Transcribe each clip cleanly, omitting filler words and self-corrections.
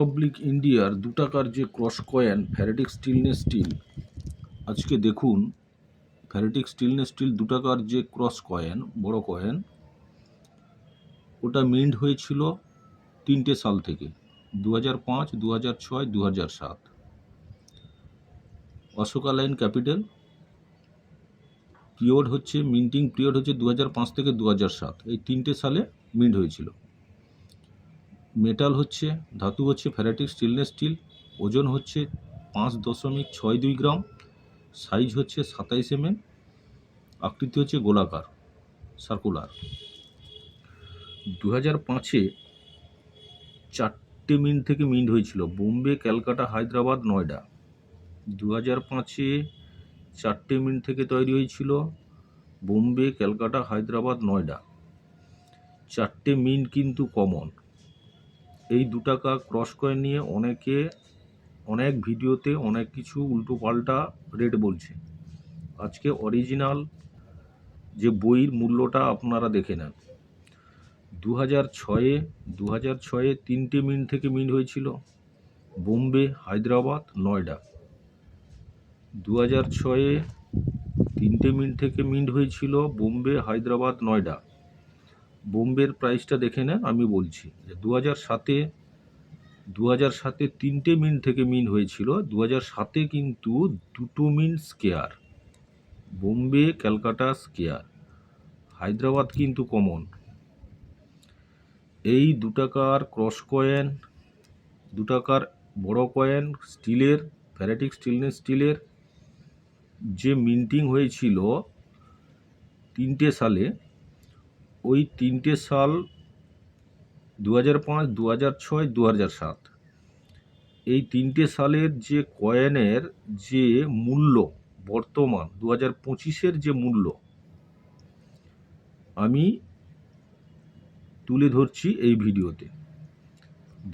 Republic ইন্ডিয়ার 2 টাকার যে ক্রস কয়েন ফ্যারাডিক স্টেনলেস স্টিল, আজকে দেখুন ফ্যারাডিক স্টেনলেস স্টিল 2 টাকার যে ক্রস কয়েন, বড় কয়েন, ওটা মিন্ট হয়েছিল 3টে সাল থেকে 2005, 2006, 2007। অশোকা লাইন ক্যাপিটাল পিরিয়ড হচ্ছে, মিন্টিং পিরিয়ড হচ্ছে 2005 থেকে 2007, এই 3টে সালে মিন্ট হয়েছিল। মেটাল হচ্ছে, ধাতু হচ্ছে ফ্যারাডিক স্টেনলেস স্টিল, ওজন হচ্ছে 5.62 গ্রাম, সাইজ হচ্ছে 27 mm, আকৃতি হচ্ছে গোলাকার, সার্কুলার। 2005-এ 4টে মিন্ট থেকে মিন্ট হয়েছিল, বোম্বে, ক্যালকাটা, হায়দ্রাবাদ, নয়ডা। 2005-এ 4টে মিন্ট থেকে তৈরি হয়েছিল, বোম্বে, ক্যালকাটা, হায়দ্রাবাদ, নয়ডা। 4টে মিন্ট কিন্তু কমন। এই 2 টাকা ক্রস কয়েন নিয়ে অনেকে অনেক ভিডিওতে অনেক কিছু উল্টো পাল্টা রেট বলছে। আজকে অরিজিনাল যে বইয়ের মূল্যটা আপনারা দেখে নেন। 2006-এ 3টে মিন্ট থেকে মিন্ট হয়েছিল, বোম্বে, হায়দ্রাবাদ, নয়ডা। 2006-এ 3টে মিন্ট থেকে মিন্ট হয়েছিল, বোম্বে, হায়দ্রাবাদ, নয়ডা। বোম্বের প্রাইসটা দেখে নেন, আমি বলছি। 2007-এ 3টে মিন্ট থেকে মিন্ট হয়েছিল, 2007-এ কিন্তু 2টো mint scarce, Bombay, Calcutta scarce, Hyderabad কিন্তু কমন। এই 2 টাকার ক্রস কয়েন, 2 টাকার বড় কয়েন স্টিলের, ফ্যারাডিক স্টেনলেস স্টিলের যে মিন্টিং হয়েছিল 3টে সালে, ওই 3টে সাল 2005, 2006, 2007, এই 3টে সালের যে কয়েনের যে মূল্য, বর্তমান 2025-এর যে মূল্য আমি তুলে ধরছি এই ভিডিওতে।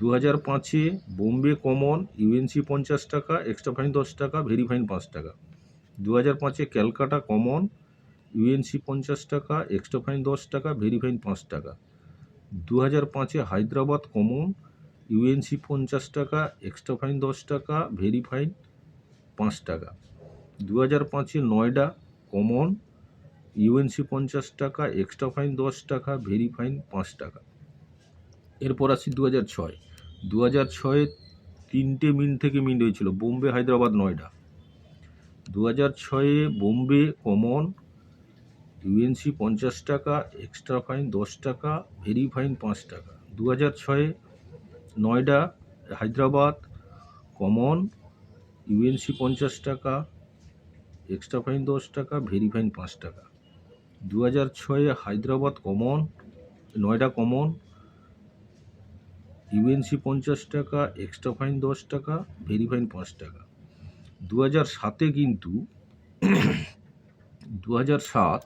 2005-এ বোম্বে কমন ইউএনসি 50 টাকা, এক্সট্রা ফাইন 10 টাকা, ভেরি ফাইন 5 টাকা। 2005-এ ক্যালকাটা কমন ইউএনসি 50 টাকা, এক্সট্রা ফাইন 10 টাকা, ভেরি ফাইন 5 টাকা। 2005-এ হায়দ্রাবাদ কমন ইউএনসি 50 টাকা, এক্সট্রা ফাইন 10 টাকা, ভেরি ফাইন 5 টাকা। 2005-এ নয়ডা কমন ইউএনসি 50 টাকা, এক্সট্রা ফাইন 10 টাকা, ভেরি ফাইন 5 টাকা। এরপর আসি 2006। 2006-এ 3টে মিন্ট থেকে মিন্ট হয়েছিল, বোম্বে, হায়দ্রাবাদ, নয়ডা। 2006-এ বোম্বে কমন ইউএনসি 50 টাকা, এক্সট্রা ফাইন 10 টাকা, ভেরি ফাইন 5 টাকা। 2006-এ নয়ডা, হায়দ্রাবাদ কমন ইউএনসি 50 টাকা, এক্সট্রা ফাইন 10 টাকা, ভেরি ফাইন 5 টাকা। 2006-এ Hyderabad common, Noida common UNC 50 টাকা, এক্সট্রা ফাইন 10 টাকা, ভেরি ফাইন 5 টাকা। 2007-এ কিন্তু 2007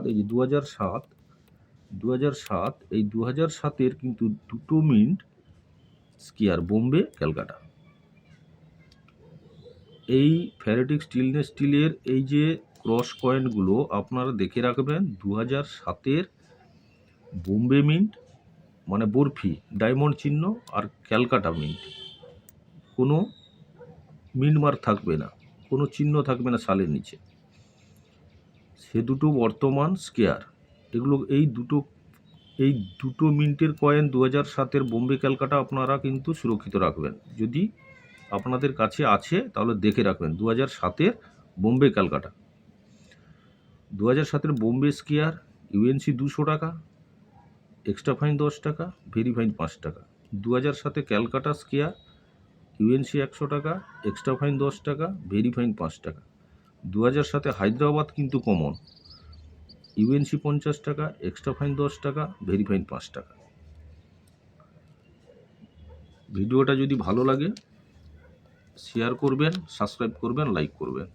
এই যে 2007 এই 2007-এর কিন্তু 2টো মিন্ট স্কেয়ার, বোম্বে, ক্যালকাটা। এই ফ্যারাডিক স্টেনলেস স্টিলের এই যে ক্রস কয়েনগুলো আপনারা দেখে রাখবেন। 2007-এর বোম্বে মিন্ট মানে বরফি, ডায়মন্ড চিহ্ন, আর ক্যালকাটা মিন্ট, কোনো মিন্ট মার্ক থাকবে না, কোনো চিহ্ন থাকবে না সালের নিচে, সে দুটো বর্তমান স্কেয়ার। এগুলো এই দুটো মিন্টের কয়েন 2007-এর বোম্বে, ক্যালকাটা আপনারা কিন্তু সুরক্ষিত রাখবেন। যদি আপনাদের কাছে আছে তাহলে দেখে রাখবেন। 2007-এর বোম্বে, ক্যালকাটা। 2007-এর বোম্বে স্কেয়ার ইউএনসি 200 টাকা, এক্সট্রা ফাইন 10 টাকা, ভেরি ফাইন 5 টাকা। 2007-এ ক্যালকাটা স্কেয়ার ইউএনসি 100 টাকা, এক্সট্রা ফাইন 10 টাকা, ভেরি ফাইন 5 টাকা। 2007-এ হায়দ্রাবাদ কিন্তু কমন ইউএনসি 50 টাকা, এক্সট্রা ফাইন 10 টাকা, ভেরি ফাইন 5 টাকা। ভিডিওটা যদি ভালো লাগে শেয়ার করবেন, সাবস্ক্রাইব করবেন, লাইক করবেন।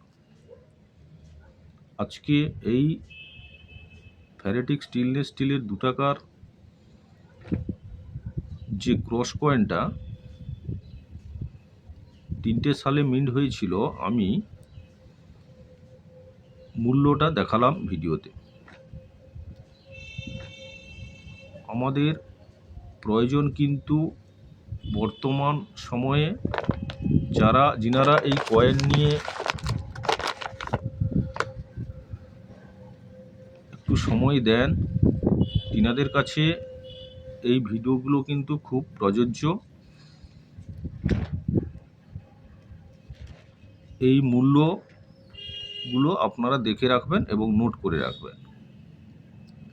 আজকে এই ফ্যারাডিক স্টেনলেস স্টিলের 2 টাকার যে ক্রস কয়েনটা 3টে সালে মিন্ট হয়েছিল, আমি মূল্যটা দেখালাম ভিডিওতে। আমাদের প্রয়োজন কিন্তু বর্তমান সময়ে যিনারা এই কয়েন নিয়ে একটু সময় দেন, তিনাদের কাছে এই ভিডিওগুলো কিন্তু খুব প্রযোজ্য। এই মূল্যগুলো আপনারা দেখে রাখবেন এবং নোট করে রাখবেন।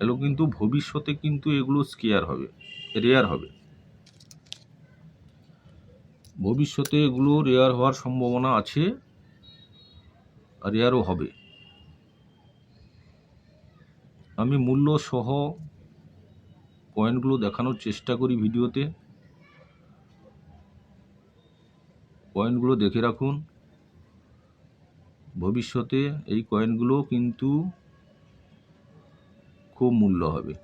এগুলো কিন্তু ভবিষ্যতে কিন্তু এগুলো রেয়ার হবে। ভবিষ্যতে এগুলো রেয়ার হওয়ার সম্ভাবনা আছে, আর রেয়ারও হবে। আমি মূল্য সহ কয়েনগুলো দেখানোর চেষ্টা করি ভিডিওতে। কয়েনগুলো দেখে রাখুন, ভবিষ্যতে এই কয়েনগুলো কিন্তু খুব মূল্য হবে।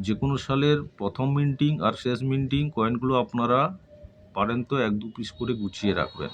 যে কোনো সালের প্রথম মিন্টিং আর শেষ মিন্টিং কয়েনগুলো আপনারা পারেন তো 1-2 পিস করে গুছিয়ে রাখবেন।